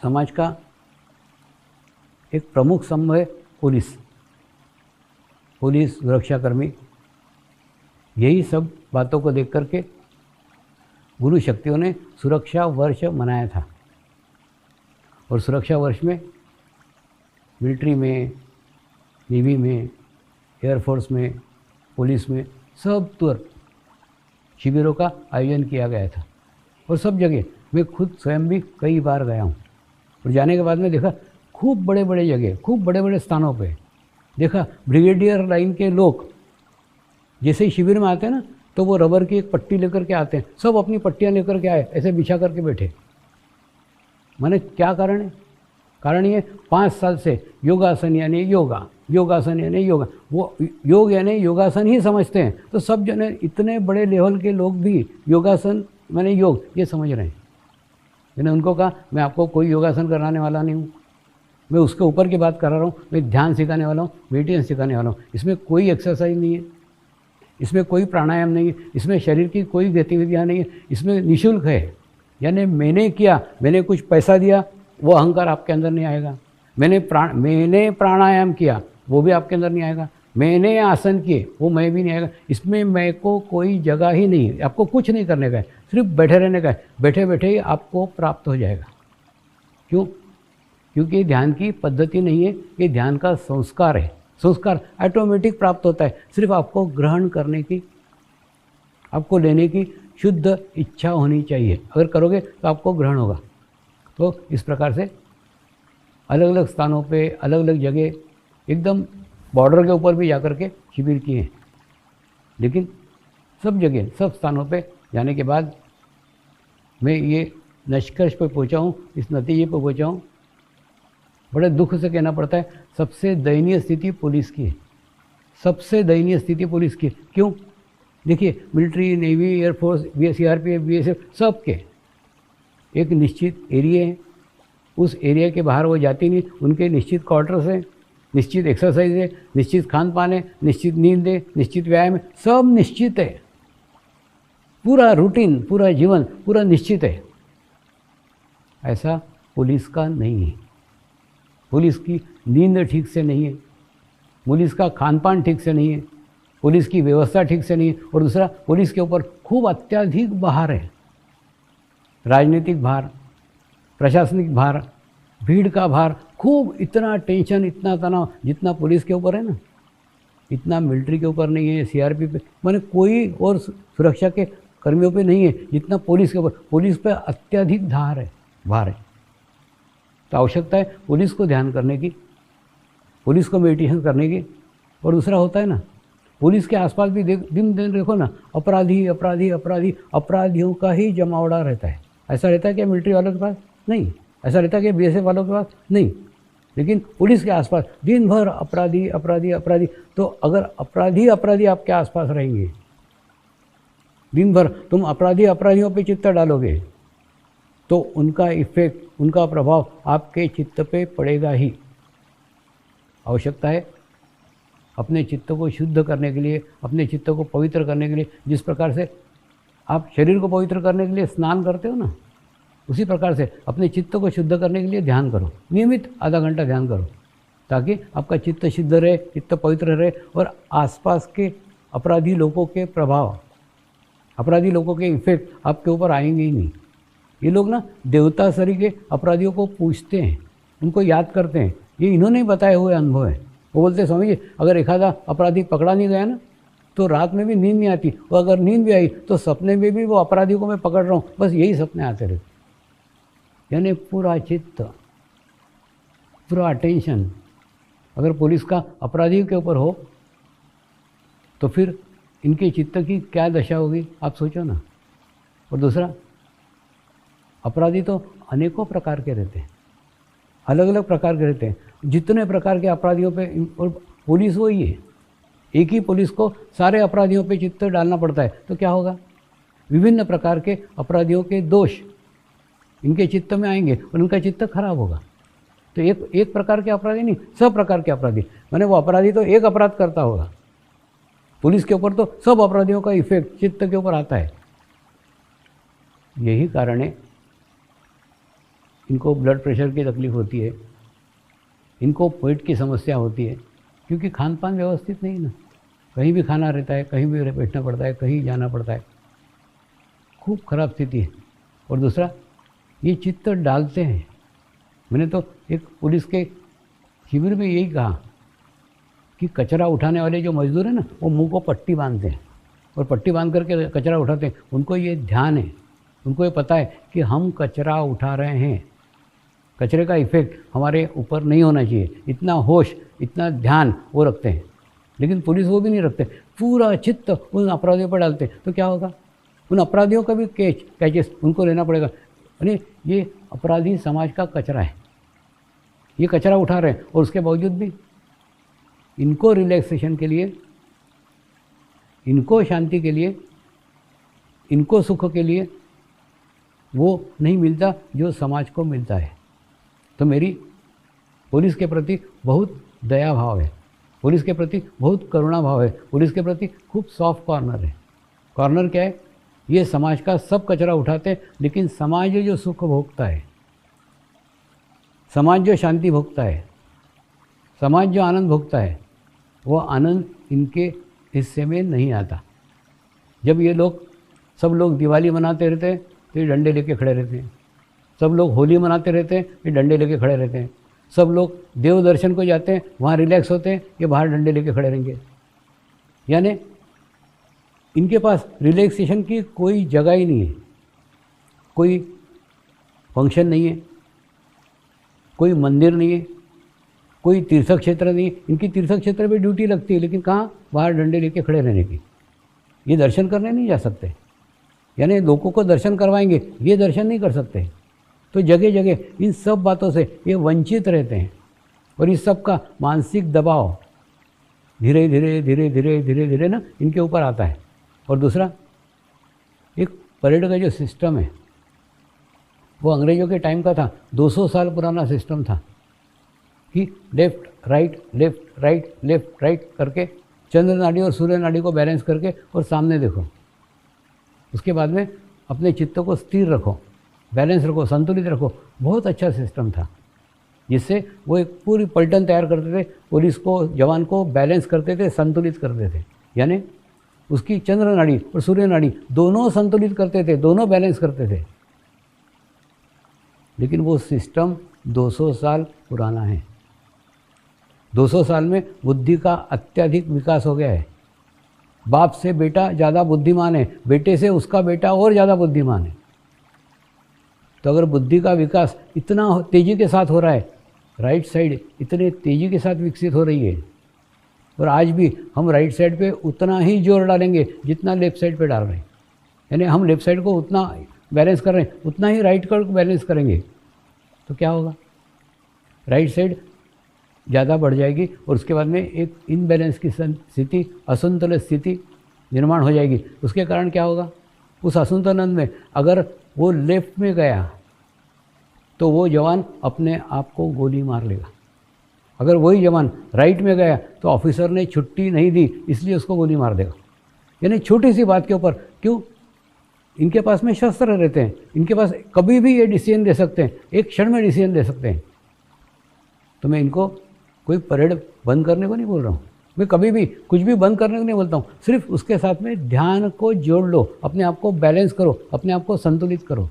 समाज का एक प्रमुख स्तंभ है पुलिस। पुलिस, सुरक्षाकर्मी, यही सब बातों को देख करके गुरु शक्तियों ने सुरक्षा वर्ष मनाया था। और सुरक्षा वर्ष में मिलिट्री में, नेवी में, एयरफोर्स में, पुलिस में सब तरफ शिविरों का आयोजन किया गया था। और सब जगह मैं खुद स्वयं भी कई बार गया हूँ। और जाने के बाद में देखा खूब बड़े बड़े जगह, खूब बड़े बड़े स्थानों पे देखा ब्रिगेडियर लाइन के लोग जैसे ही शिविर में आते हैं ना, तो वो रबर की एक पट्टी लेकर के आते हैं। सब अपनी पट्टियाँ लेकर के आए, ऐसे बिछा करके बैठे। माने क्या कारण है? कारण ये 5 साल से योगासन यानी योगा, योगासन यानी योगा, वो योग यानी योगासन ही समझते हैं। तो सब जने इतने बड़े लेवल के लोग भी योगासन माने योग ये समझ रहे हैं। मैंने उनको कहा मैं आपको कोई योगासन कराने वाला नहीं हूँ, मैं उसके ऊपर की बात कर रहा हूँ। मैं ध्यान सिखाने वाला हूँ, मेडिटेशन सिखाने वाला हूँ। इसमें कोई एक्सरसाइज नहीं है, इसमें कोई प्राणायाम नहीं है, इसमें शरीर की कोई गतिविधियाँ नहीं है, इसमें निःशुल्क है। यानी मैंने किया, मैंने कुछ पैसा दिया, वो अहंकार आपके अंदर नहीं आएगा। मैंने प्राणायाम किया, वो भी आपके अंदर नहीं आएगा। मैंने आसन किए, वो मैं भी नहीं आएगा। इसमें मैं को कोई जगह ही नहीं है। आपको कुछ नहीं करने का है, सिर्फ बैठे रहने का है। बैठे बैठे ही आपको प्राप्त हो जाएगा। क्यों? क्योंकि ध्यान की पद्धति नहीं है, ये ध्यान का संस्कार है। संस्कार ऑटोमेटिक प्राप्त होता है। सिर्फ आपको ग्रहण करने की, आपको लेने की शुद्ध इच्छा होनी चाहिए। अगर करोगे तो आपको ग्रहण होगा। तो इस प्रकार से अलग अलग स्थानों पे, अलग अलग जगह, एकदम बॉर्डर के ऊपर भी जाकर के शिविर किए हैं। लेकिन सब जगह, सब स्थानों पे जाने के बाद मैं ये निष्कर्ष पर पहुंचा हूँ, इस नतीजे पर पहुंचा हूँ, बड़े दुख से कहना पड़ता है, सबसे दयनीय स्थिति पुलिस की है। सबसे दयनीय स्थिति पुलिस की। क्यों? देखिए, military, navy, air force, CRPF, BSF, सबके एक निश्चित एरिया है। उस एरिया के बाहर वो जाती नहीं। उनके निश्चित क्वार्टर्स हैं, निश्चित एक्सरसाइज है, निश्चित खान पान है, निश्चित नींद है, निश्चित व्यायाम है, सब निश्चित है। पूरा रूटीन, पूरा जीवन पूरा निश्चित है। ऐसा पुलिस का नहीं है। पुलिस की नींद ठीक से नहीं है, पुलिस का खान पान ठीक से नहीं है, पुलिस की व्यवस्था ठीक से नहीं है। और दूसरा, पुलिस के ऊपर खूब अत्यधिक भार है। राजनीतिक भार, प्रशासनिक भार, भीड़ का भार, खूब इतना टेंशन, इतना तनाव जितना पुलिस के ऊपर है ना, इतना मिलिट्री के ऊपर नहीं है, सीआरपी पे, माने कोई और सुरक्षा के कर्मियों पे नहीं है जितना पुलिस के ऊपर। पुलिस पे अत्यधिक भार है। तो आवश्यकता है पुलिस को ध्यान करने की, पुलिस को मेडिटेशन करने की। और दूसरा होता है ना, पुलिस के आसपास भी दिन दिन देखो ना, अपराधी अपराधी अपराधी, अपराधियों का ही जमावड़ा रहता है। ऐसा रहता है कि मिलिट्री वालों के पास नहीं, ऐसा रहता है कि बीएसएफ वालों के पास नहीं, लेकिन पुलिस के आसपास दिन भर अपराधी अपराधी अपराधी। तो अगर अपराधी अपराधी आपके आसपास रहेंगे दिन भर, तुम अपराधी अपराधियों पे चित्त डालोगे तो उनका इफेक्ट, उनका प्रभाव आपके चित्त पे पड़ेगा ही। आवश्यकता है अपने चित्त को शुद्ध करने के लिए, अपने चित्त को पवित्र करने के लिए, जिस प्रकार से आप शरीर को पवित्र करने के लिए स्नान करते हो ना, उसी प्रकार से अपने चित्त को शुद्ध करने के लिए ध्यान करो। नियमित आधा घंटा ध्यान करो, ताकि आपका चित्त शुद्ध रहे, चित्त पवित्र रहे। और आसपास के अपराधी लोगों के प्रभाव, अपराधी लोगों के इफेक्ट आपके ऊपर आएंगे ही नहीं। ये लोग ना देवता सरी के अपराधियों को पूछते हैं, उनको याद करते हैं। ये इन्होंने बताए हुए अनुभव है। वो बोलते हैं, स्वामी जी, अगर एक आधा अपराधी पकड़ा नहीं गया ना, तो रात में भी नींद नहीं आती, और अगर नींद भी आई तो सपने में भी वो अपराधी को मैं पकड़ रहा हूँ, बस यही सपने आते रहते। यानी पूरा चित्त, पूरा अटेंशन अगर पुलिस का अपराधियों के ऊपर हो तो फिर इनके चित्त की क्या दशा होगी, आप सोचो ना। और दूसरा, अपराधी तो अनेकों प्रकार के रहते हैं, अलग अलग प्रकार के रहते हैं। जितने प्रकार के अपराधियों पे, और पुलिस वही है, एक ही पुलिस को सारे अपराधियों पे चित्त डालना पड़ता है, तो क्या होगा? विभिन्न प्रकार के अपराधियों के दोष इनके चित्त में आएंगे और उनका चित्त खराब होगा। तो एक प्रकार के अपराधी नहीं, सब प्रकार के अपराधी। माने वो अपराधी तो एक अपराध करता होगा, पुलिस के ऊपर तो सब अपराधियों का इफेक्ट चित्त के ऊपर आता है। यही कारण है इनको ब्लड प्रेशर की तकलीफ़ होती है, इनको पेट की समस्या होती है, क्योंकि खान पान व्यवस्थित नहीं ना, कहीं भी खाना रहता है, कहीं भी बैठना पड़ता है, कहीं जाना पड़ता है, खूब ख़राब स्थिति है। और दूसरा, ये चित्त डालते हैं। मैंने तो एक पुलिस के शिविर में यही कहा कि कचरा उठाने वाले जो मजदूर हैं ना, वो मुंह को पट्टी बांधते हैं और पट्टी बांध करके कचरा उठाते हैं। उनको ये ध्यान है, उनको ये पता है कि हम कचरा उठा रहे हैं, कचरे का इफ़ेक्ट हमारे ऊपर नहीं होना चाहिए, इतना होश, इतना ध्यान वो रखते हैं। लेकिन पुलिस वो भी नहीं रखते, पूरा चित्त उन अपराधियों पर डालते हैं। तो क्या होगा, उन अपराधियों का भी कैचेस उनको लेना पड़ेगा। यानी ये अपराधी समाज का कचरा है, ये कचरा उठा रहे हैं, और उसके बावजूद भी इनको रिलैक्सेशन के लिए, इनको शांति के लिए, इनको सुख के लिए वो नहीं मिलता जो समाज को मिलता है। तो मेरी पुलिस के प्रति बहुत दया भाव है, पुलिस के प्रति बहुत करुणा भाव है, पुलिस के प्रति खूब सॉफ्ट कॉर्नर है। कॉर्नर क्या है, ये समाज का सब कचरा उठाते हैं, लेकिन समाज जो सुख भोगता है, समाज जो शांति भोगता है, समाज जो आनंद भोगता है, वो आनंद इनके हिस्से में नहीं आता। जब ये लोग, सब लोग दिवाली मनाते रहते हैं तो ये डंडे लेके खड़े रहते हैं, सब लोग होली मनाते रहते हैं, ये डंडे लेके खड़े रहते हैं, सब लोग देव दर्शन को जाते हैं, वहाँ रिलैक्स होते हैं, ये बाहर डंडे लेके खड़े रहेंगे। यानी इनके पास रिलैक्सेशन की कोई जगह ही नहीं है, कोई फंक्शन नहीं है, कोई मंदिर नहीं है, कोई तीर्थ क्षेत्र नहीं है। इनकी तीर्थ क्षेत्र पे ड्यूटी लगती है, लेकिन कहाँ, बाहर डंडे लेके खड़े रहने की। ये दर्शन करने नहीं जा सकते, यानी लोगों को दर्शन करवाएंगे, ये दर्शन नहीं कर सकते। तो जगह जगह इन सब बातों से ये वंचित रहते हैं, और इस सब का मानसिक दबाव धीरे धीरे धीरे धीरे धीरे धीरे ना इनके ऊपर आता है। और दूसरा, एक परेड का जो सिस्टम है वो अंग्रेज़ों के टाइम का था, 200 साल पुराना सिस्टम था कि left right left right left right करके चंद्र नाड़ी और सूर्य नाड़ी को बैलेंस करके और सामने देखो। उसके बाद में अपने चित्त को स्थिर रखो, बैलेंस रखो, संतुलित रखो। बहुत अच्छा सिस्टम था, जिससे वो एक पूरी पलटन तैयार करते थे, पुलिस को, जवान को बैलेंस करते थे, संतुलित करते थे। यानी उसकी चंद्र नाड़ी और सूर्य नाड़ी दोनों संतुलित करते थे, दोनों बैलेंस करते थे। लेकिन वो सिस्टम 200 साल पुराना है। 200 साल में बुद्धि का अत्यधिक विकास हो गया है। बाप से बेटा ज़्यादा बुद्धिमान है, बेटे से उसका बेटा और ज़्यादा बुद्धिमान है। तो अगर बुद्धि का विकास इतना तेज़ी के साथ हो रहा है, राइट साइड इतने तेज़ी के साथ विकसित हो रही है, और आज भी हम राइट साइड पे उतना ही जोर डालेंगे जितना लेफ़्ट साइड पे डाल रहे हैं। यानी हम लेफ़्ट साइड को उतना बैलेंस कर रहे हैं, उतना ही राइट को बैलेंस करेंगे, तो क्या होगा, राइट साइड ज़्यादा बढ़ जाएगी, और उसके बाद में एक इनबैलेंस की स्थिति, असंतुलित स्थिति निर्माण हो जाएगी। उसके कारण क्या होगा, उस असंतुलन में अगर वो लेफ़्ट में गया तो वो जवान अपने आप को गोली मार लेगा। अगर वही जवान राइट में गया तो ऑफिसर ने छुट्टी नहीं दी इसलिए उसको गोली मार देगा। यानी छोटी सी बात के ऊपर, क्यों, इनके पास में शस्त्र रहते हैं, इनके पास कभी भी ये डिसीजन ले सकते हैं, एक क्षण में डिसीजन ले सकते हैं। तो मैं इनको कोई परेड बंद करने को नहीं बोल रहा हूँ, मैं कभी भी कुछ भी बंद करने को नहीं बोलता हूँ, सिर्फ उसके साथ में ध्यान को जोड़ लो, अपने आप को बैलेंस करो, अपने आप को संतुलित करो।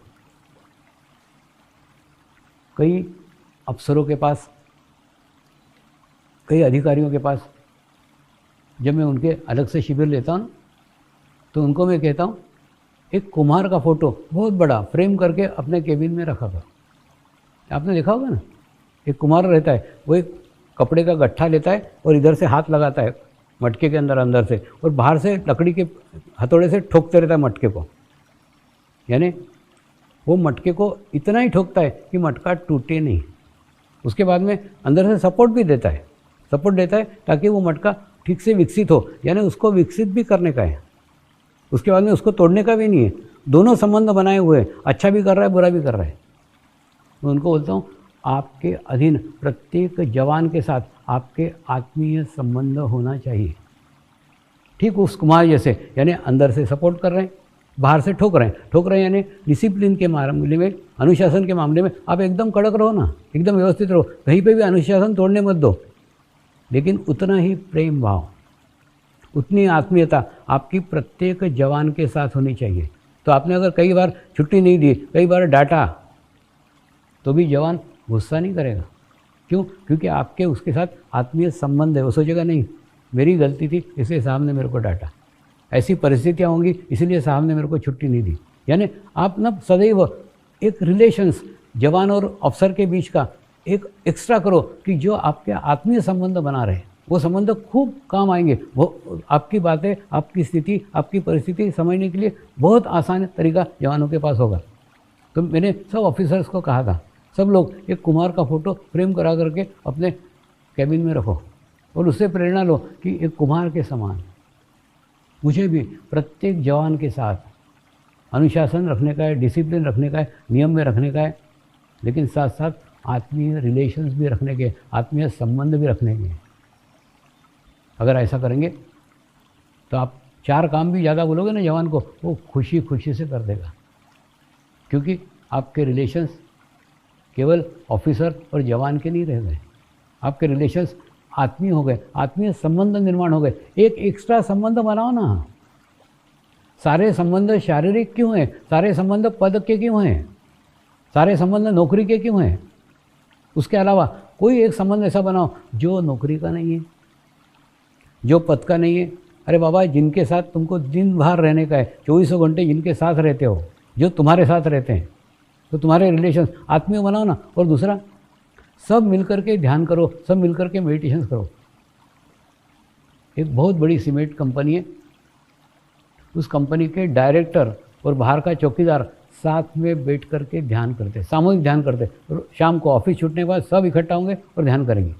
कई अफसरों के पास, कई अधिकारियों के पास जब मैं उनके अलग से शिविर लेता हूँ तो उनको मैं कहता हूँ, एक कुम्हार का फ़ोटो बहुत बड़ा फ्रेम करके अपने केबिन में रखा करो। आपने देखा होगा ना, एक कुम्हार रहता है, वो एक कपड़े का गट्ठा लेता है और इधर से हाथ लगाता है मटके के अंदर से, और बाहर से लकड़ी के हथौड़े से ठोकते रहता है मटके को। यानी वो मटके को इतना ही ठोकता है कि मटका टूटे नहीं। उसके बाद में अंदर से सपोर्ट भी देता है, सपोर्ट देता है ताकि वो मटका ठीक से विकसित हो। यानी उसको विकसित भी करने का है, उसके बाद में उसको तोड़ने का भी नहीं है। दोनों संबंध बनाए हुए हैं, अच्छा भी कर रहा है, बुरा भी कर रहा है। मैं उनको बोलता हूँ, आपके अधीन प्रत्येक जवान के साथ आपके आत्मीय संबंध होना चाहिए, ठीक उस कुमार जैसे। यानी अंदर से सपोर्ट कर रहे हैं, बाहर से ठोक रहे हैं। ठोक रहे हैं यानी डिसिप्लिन के मामले में अनुशासन के मामले में आप एकदम कड़क रहो ना, एकदम व्यवस्थित रहो, कहीं पे भी अनुशासन तोड़ने मत दो, लेकिन उतना ही प्रेम भाव, उतनी आत्मीयता आपकी प्रत्येक जवान के साथ होनी चाहिए। तो आपने अगर कई बार छुट्टी नहीं दी, कई बार डांटा, तो भी जवान गुस्सा नहीं करेगा। क्यों? क्योंकि आपके उसके साथ आत्मीय संबंध है। वो सोचेगा नहीं मेरी गलती थी इसलिए साहब ने मेरे को डांटा, ऐसी परिस्थितियाँ होंगी इसलिए साहब ने मेरे को छुट्टी नहीं दी। यानी आप ना सदैव एक रिलेशंस जवान और अफसर के बीच का एक एक्स्ट्रा करो कि जो आपके आत्मीय संबंध बना रहे, वो संबंध खूब काम आएंगे। वो आपकी बातें, आपकी स्थिति, आपकी परिस्थिति समझने के लिए बहुत आसान तरीका जवानों के पास होगा। तो मैंने सब ऑफिसर्स को कहा था, सब लोग एक कुम्हार का फ़ोटो फ्रेम करा करके अपने कैबिन में रखो और उससे प्रेरणा लो कि एक कुम्हार के समान मुझे भी प्रत्येक जवान के साथ अनुशासन रखने का है, डिसिप्लिन रखने का है, नियम में रखने का है, लेकिन साथ साथ आत्मीय रिलेशंस भी रखने के, आत्मीय संबंध भी रखने के। अगर ऐसा करेंगे तो आप 4 काम भी ज़्यादा बोलोगे ना जवान को, वो खुशी खुशी से कर देगा, क्योंकि आपके रिलेशंस केवल ऑफिसर और जवान के नहीं रह गए, आपके रिलेशंस आत्मीय हो गए, आत्मीय संबंध निर्माण हो गए। एक एक्स्ट्रा संबंध बनाओ ना। सारे संबंध शारीरिक क्यों हैं? सारे संबंध पद के क्यों हैं? सारे संबंध नौकरी के क्यों हैं? उसके अलावा कोई एक संबंध ऐसा बनाओ जो नौकरी का नहीं है, जो पद का नहीं है। अरे बाबा, जिनके साथ तुमको दिन भर रहने का है, 24 घंटे जिनके साथ रहते हो, जो तुम्हारे साथ रहते हैं, तो तुम्हारे रिलेशन आत्मीय बनाओ ना। और दूसरा, सब मिलकर के ध्यान करो, सब मिलकर के मेडिटेशन करो। एक बहुत बड़ी सीमेंट कंपनी है, उस कंपनी के डायरेक्टर और बाहर का चौकीदार साथ में बैठ कर के ध्यान करते, सामूहिक ध्यान करते। और शाम को ऑफिस छूटने के बाद सब इकट्ठा होंगे और ध्यान करेंगे।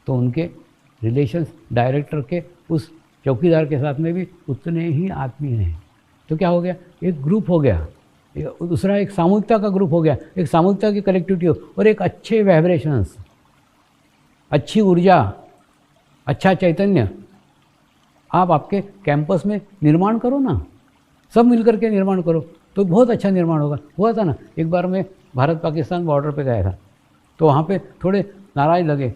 तो उनके रिलेशंस डायरेक्टर के उस चौकीदार के साथ में भी उतने ही आत्मीय हैं। तो क्या हो गया? एक ग्रुप हो गया, दूसरा एक सामूहिकता का ग्रुप हो गया, एक सामूहिकता की कलेक्टिविटी हो, और एक अच्छे वाइब्रेशंस, अच्छी ऊर्जा, अच्छा चैतन्य आप आपके कैंपस में निर्माण करो ना। सब मिलकर के निर्माण करो तो बहुत अच्छा निर्माण होगा। हुआ था ना, एक बार मैं भारत पाकिस्तान बॉर्डर पे गया था, तो वहाँ पे थोड़े नाराज़ लगे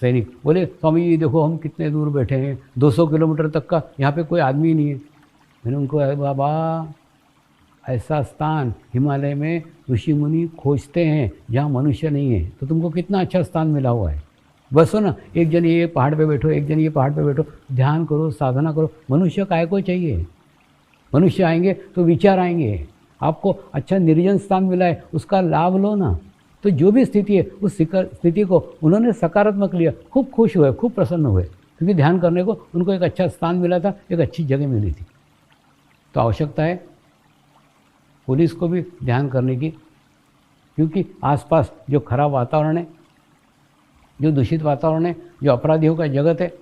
सैनिक। बोले, स्वामी जी देखो हम कितने दूर बैठे हैं, 200 किलोमीटर तक का यहाँ पे कोई आदमी नहीं है। मैंने उनको, बाबा ऐसा स्थान हिमालय में ऋषि मुनि खोजते हैं जहाँ मनुष्य नहीं है, तो तुमको कितना अच्छा स्थान मिला हुआ है। बस हो ना, एक जन ये पहाड़ पे बैठो, एक जन ये पहाड़ पे बैठो, ध्यान करो, साधना करो। मनुष्य काय को चाहिए? मनुष्य आएंगे तो विचार आएंगे। आपको अच्छा निर्जन स्थान मिला है, उसका लाभ लो ना। तो जो भी स्थिति है, उस स्थिति को उन्होंने सकारात्मक लिया, खूब खुश हुए, खूब प्रसन्न हुए, क्योंकि ध्यान करने को उनको एक अच्छा स्थान मिला था, एक अच्छी जगह मिली थी। तो आवश्यकता है पुलिस को भी ध्यान करने की, क्योंकि आसपास जो खराब वातावरण है, जो दूषित वातावरण है, जो अपराधियों का जगत है,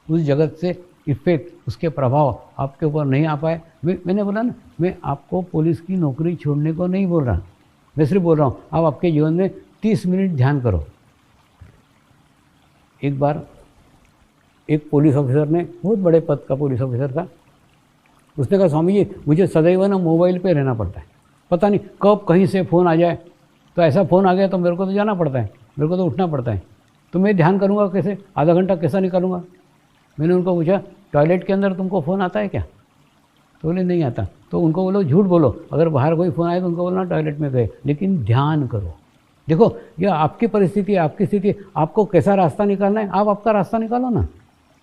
उस जगत से इफ़ेक्ट, उसके प्रभाव आपके ऊपर नहीं आ पाए। मैंने बोला ना, मैं आपको पुलिस की नौकरी छोड़ने को नहीं बोल रहा, मैं सिर्फ बोल रहा हूँ आप आपके जीवन में 30 मिनट ध्यान करो। एक बार एक पुलिस ऑफिसर ने, बहुत बड़े पद का पुलिस ऑफिसर था, उसने कहा, स्वामी जी मुझे सदैव ना मोबाइल पे रहना पड़ता है, पता नहीं कब कहीं से फ़ोन आ जाए, तो ऐसा फ़ोन आ गया तो मेरे को तो जाना पड़ता है, मेरे को तो उठना पड़ता है, तो मैं ध्यान करूँगा कैसे, आधा घंटा कैसा निकालूंगा। मैंने उनको पूछा, टॉयलेट के अंदर तुमको फ़ोन आता है क्या? तो बोले नहीं आता। तो उनको बोलो झूठ बोलो, अगर बाहर कोई फ़ोन आए तो उनको बोलना टॉयलेट में गए, लेकिन ध्यान करो। देखो ये आपकी परिस्थिति है, आपकी स्थिति, आपको कैसा रास्ता निकालना है, आप आपका रास्ता निकालो ना।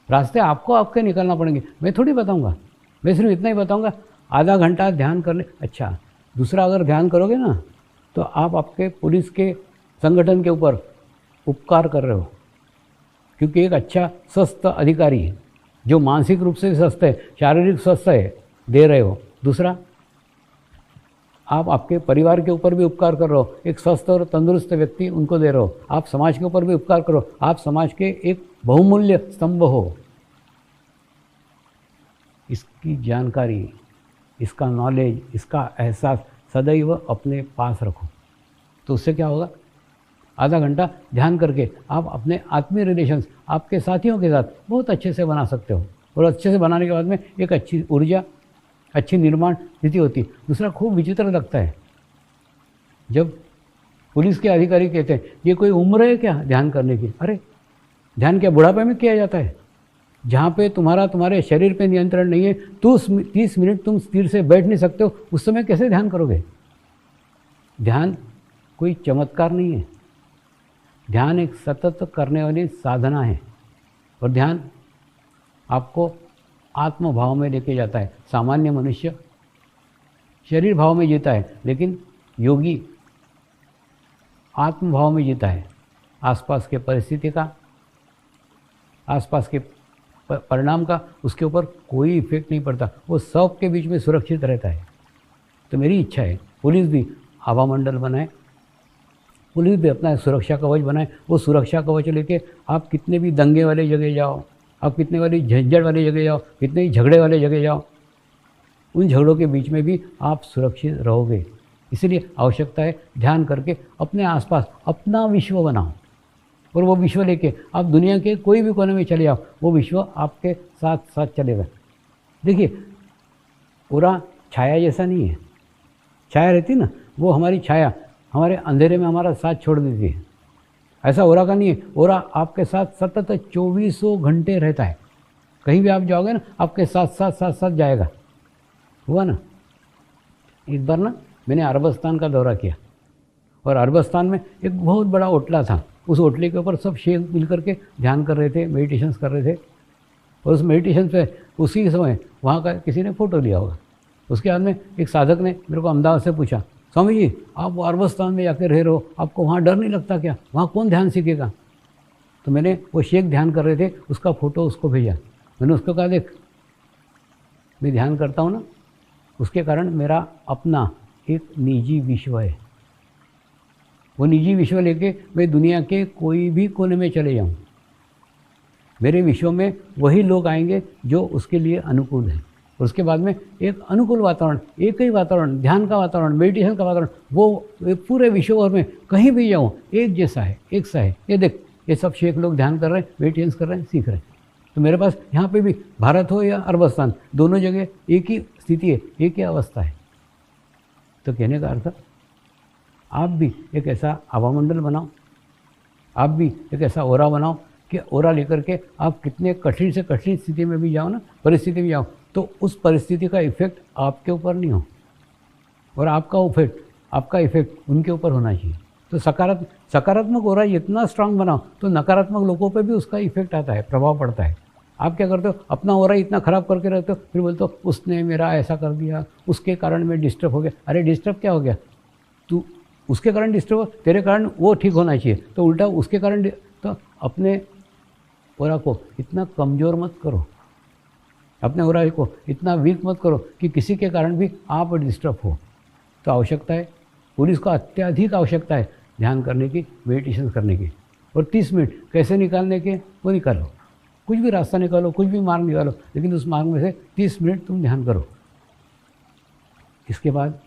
रास्ते आपको आपके निकालना पड़ेंगे, मैं थोड़ी बताऊँगा, मैं सिर्फ इतना ही बताऊँगा, आधा घंटा ध्यान कर ले। अच्छा, दूसरा, अगर ध्यान करोगे ना तो आप आपके पुलिस के संगठन के ऊपर उपकार कर रहे हो, क्योंकि एक अच्छा स्वस्थ अधिकारी है, जो मानसिक रूप से स्वस्थ है, शारीरिक स्वस्थ है, दे रहे हो। दूसरा, आप आपके परिवार के ऊपर भी उपकार कर रहे हो, एक स्वस्थ और तंदुरुस्त व्यक्ति उनको दे रहे हो। आप समाज के ऊपर भी उपकार करो, आप समाज के एक बहुमूल्य स्तंभ हो। इसकी जानकारी, इसका नॉलेज, इसका एहसास सदैव अपने पास रखो। तो उससे क्या होगा, आधा घंटा ध्यान करके आप अपने आत्मीय रिलेशंस आपके साथियों के साथ बहुत अच्छे से बना सकते हो, और अच्छे से बनाने के बाद में एक अच्छी ऊर्जा, अच्छी निर्माण स्थिति होती है। दूसरा, खूब विचित्र लगता है, जब पुलिस के अधिकारी कहते हैं ये कोई उम्र है क्या ध्यान करने की, अरे ध्यान क्या बुढ़ापे में किया जाता है? जहाँ पे तुम्हारे शरीर पे नियंत्रण नहीं है, तो 30 मिनट तुम स्थिर से बैठ नहीं सकते हो, उस समय कैसे ध्यान करोगे? ध्यान कोई चमत्कार नहीं है, ध्यान एक सतत करने वाली साधना है। और ध्यान आपको आत्मभाव में लेके जाता है। सामान्य मनुष्य शरीर भाव में जीता है, लेकिन योगी आत्मभाव में जीता है। आसपास के परिस्थिति का, आसपास के परिणाम का उसके ऊपर कोई इफेक्ट नहीं पड़ता, वो सब के बीच में सुरक्षित रहता है। तो मेरी इच्छा है पुलिस भी हवा मंडल बनाए, पुलिस भी अपना सुरक्षा कवच बनाए। वो सुरक्षा कवच लेके आप कितने भी दंगे वाले जगह जाओ, आप कितने वाली झंझट वाली जगह जाओ, कितने ही झगड़े वाले जगह जाओ, उन झगड़ों के बीच में भी आप सुरक्षित रहोगे। इसलिए आवश्यकता है ध्यान करके अपने आसपास अपना विश्व बनाओ, और वो विश्व लेके आप दुनिया के कोई भी कोने में चले जाओ, वो विश्व आपके साथ साथ चलेगा। देखिए, पूरा छाया जैसा नहीं है। छाया रहती ना, वो हमारी छाया हमारे अंधेरे में हमारा साथ छोड़ देती है। ऐसा ओरा का नहीं है। ओरा आपके साथ सतत 24 घंटे रहता है। कहीं भी आप जाओगे ना, आपके साथ साथ साथ साथ जाएगा। हुआ ना, एक बार ना मैंने अरबस्तान का दौरा किया, और अरबस्तान में एक बहुत बड़ा ओटला था। उस ओटले के ऊपर सब शेख मिल करके ध्यान कर रहे थे, मेडिटेशंस कर रहे थे। और उस मेडिटेशन पे उसी समय वहाँ का किसी ने फ़ोटो लिया होगा। उसके बाद में एक साधक ने मेरे को अहमदाबाद से पूछा, स्वामी जी आप वो अरबस्तान में जाकर रह रहे हो, आपको वहाँ डर नहीं लगता क्या? वहाँ कौन ध्यान सीखेगा? तो मैंने वो शेख ध्यान कर रहे थे, उसका फ़ोटो उसको भेजा। मैंने उसको कहा, देख मैं ध्यान करता हूँ ना, उसके कारण मेरा अपना एक निजी विश्व है। वो निजी विश्व लेके मैं दुनिया के कोई भी कोने में चले जाऊँ, मेरे विश्व में वही लोग आएंगे जो उसके लिए अनुकूल हैं। और उसके बाद में एक अनुकूल वातावरण, एक ही वातावरण, ध्यान का वातावरण, मेडिटेशन का वातावरण, वो पूरे विश्व भर में कहीं भी जाऊँ एक जैसा है, एक सा है। ये देख, ये सब शेख लोग ध्यान कर रहे हैं, मेडिटेशन कर रहे हैं, सीख रहे हैं। तो मेरे पास यहाँ पे भी भारत हो या अरबस्तान, दोनों जगह एक ही स्थिति है, एक ही अवस्था है। तो कहने का अर्थ, आप भी एक ऐसा हवामंडल बनाओ, आप भी एक ऐसा ओरा बनाओ कि ओरा लेकर के आप कितने कठिन से कठिन स्थिति में भी जाओ ना, परिस्थिति में जाओ, तो उस परिस्थिति का इफेक्ट आपके ऊपर नहीं हो, और आपका इफेक्ट उनके ऊपर होना चाहिए। तो सकारात्मक ओरा इतना स्ट्रांग बनाओ तो नकारात्मक लोगों पे भी उसका इफेक्ट आता है, प्रभाव पड़ता है। आप क्या करते हो, अपना ओरा इतना ख़राब करके रहते हो, फिर बोलते हो उसने मेरा ऐसा कर दिया, उसके कारण मैं डिस्टर्ब हो गया। अरे डिस्टर्ब क्या हो गया? तू उसके कारण डिस्टर्ब हो, तेरे कारण वो ठीक होना चाहिए, तो उल्टा उसके कारण। तो अपने ओरा को इतना कमज़ोर मत करो, अपने ओरा को इतना वीक मत करो कि किसी के कारण भी आप डिस्टर्ब हो। तो आवश्यकता है, पुलिस को अत्यधिक आवश्यकता है ध्यान करने की, मेडिटेशन करने की। और 30 मिनट कैसे निकालने के, वो निकालो, कुछ भी रास्ता निकालो, कुछ भी मार्ग निकालो, लेकिन उस मार्ग में से 30 मिनट तुम ध्यान करो। इसके बाद